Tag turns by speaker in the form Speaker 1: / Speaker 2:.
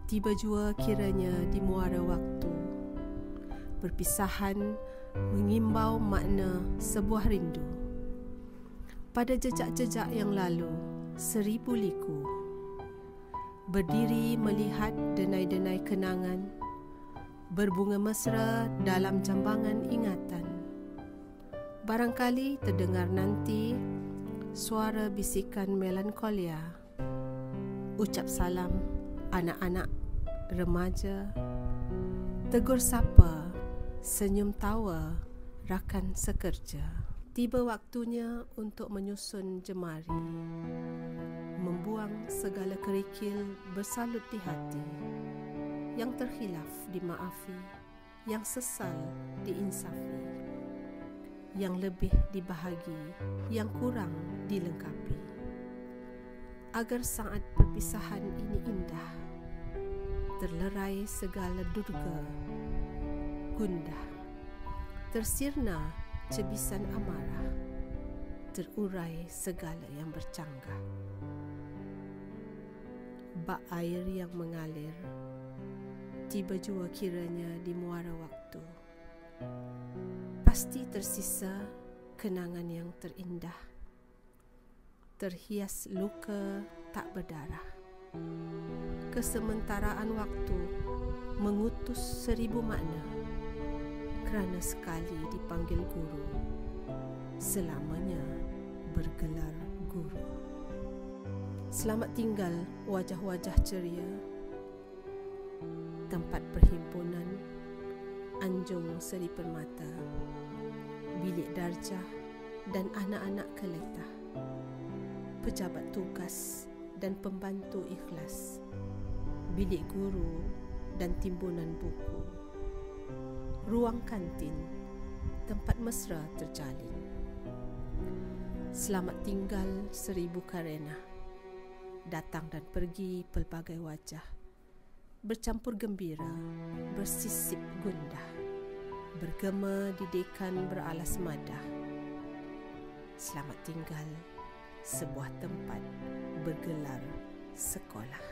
Speaker 1: Tiba jua kiranya di muara waktu, perpisahan mengimbau makna sebuah rindu. Pada jejak-jejak yang lalu, 1000 liku, berdiri melihat denai-denai kenangan, berbunga mesra dalam jambangan ingatan. Barangkali terdengar nanti suara bisikan melankolia, ucap salam anak-anak, remaja, tegur sapa, senyum tawa rakan sekerja. Tiba waktunya untuk menyusun jemari, membuang segala kerikil bersalut di hati. Yang terkhilaf dimaafi, yang sesal diinsafi, yang lebih dibahagi, yang kurang dilengkapi. Agar saat perpisahan ini indah, terlerai segala durga, gundah, tersirna cebisan amarah, terurai segala yang bercanggah. Bak air yang mengalir, tiba jua kiranya di muara waktu. Pasti tersisa kenangan yang terindah, terhias luka tak berdarah. Kesementaraan waktu mengutus 1000 makna, kerana sekali dipanggil guru, selamanya bergelar guru. Selamat tinggal wajah-wajah ceria, tempat perhimpunan Anjung Seri Permata, bilik darjah dan anak-anak keletah, pejabat tugas dan pembantu ikhlas, bilik guru dan timbunan buku, ruang kantin, tempat mesra terjalin. Selamat tinggal 1000 karena, datang dan pergi pelbagai wajah, bercampur gembira, bersisip gundah, bergema di dekan beralas madah. Selamat tinggal sebuah tempat bergelar sekolah.